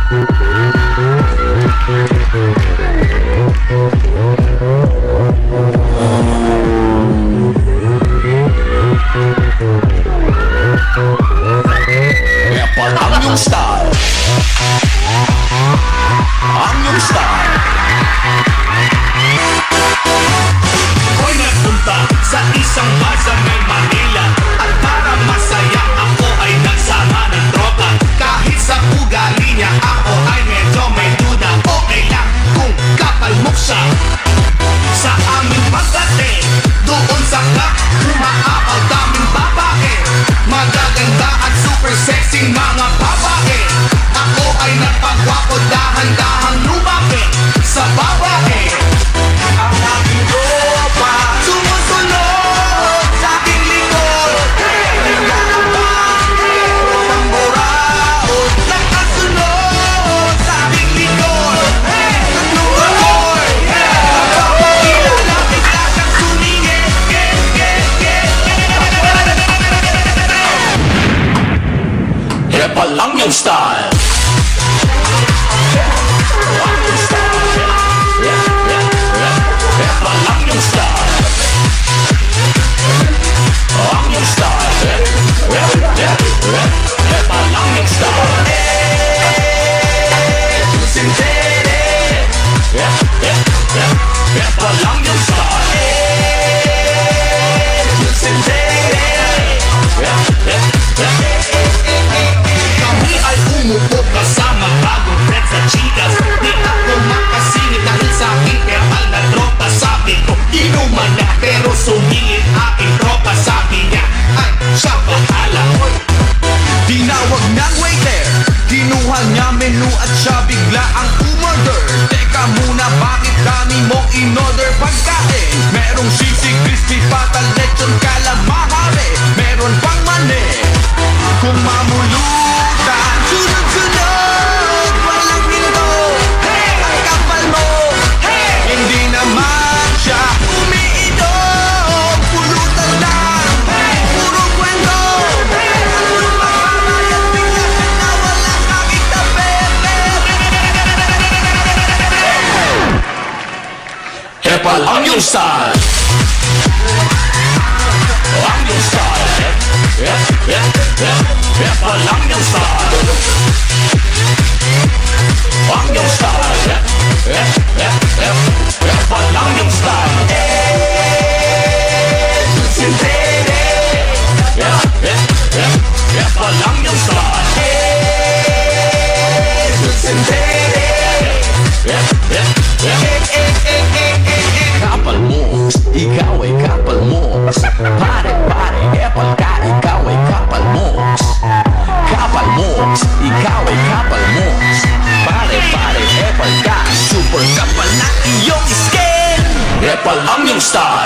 Epal ang iyong style. Ang iyong style. Ako'y nagpunta sa isang bar sa may Manila, at para masaya ako ay nagsama ng tropa. Kahit sa ugali niya ako ay medyo may duda, okay lang kung kapalmok siya. Sa aming pagdating, doon sa club, umaapaw daming babae, magaganda at super sexy mga babae. Ako ay napagwapo, dahan-dahang lumapit sa babae. Ang aking tropa sumusunod sa aking likod. Naglalabang tropang buraot, nakasunod sa aking likod. Nagluwakoy, napapakilala, bigla siyang sumingit. Epal lang yung style. Epal lang yung style. Ang yung style. Epal lang yung style. Epal lang yung style. Kami ay umupo kasama bagong friends sa chicas. Di ako makasingit dahil sa aking epal na tropa. Sabi ko, inuman na pero sumingit aking tropa. Sabi niya, ay siya bahala. Tinawag ng waiter, kinuha niya menu at siya bigla ang umorder. Teka muna, bakit dami mong in-order pagkain? Merong sisig, crispy pata, lechon, calamari, meron pang mani. Kung mamulutan, sunod-sunod, walang ginto. Ang kapal mo, hindi naman siya umiinom. Pulutan lang, puro kwento. Ano makamayat, bigla siya nawala sa aking tabi. Epal ang iyong style. Ang iyong style. Epal ang iyong style. Ang iyong style. Epal ang iyong style. Epal ang iyong style. Kapal mo, ikaw ay kapal mo. Pare, epal ka, ikaw ay kapal mo. Kapal mo, ikaw ay kapal mo. Pare, epal ka, super kapal na iyong skin. Epal ang iyong style.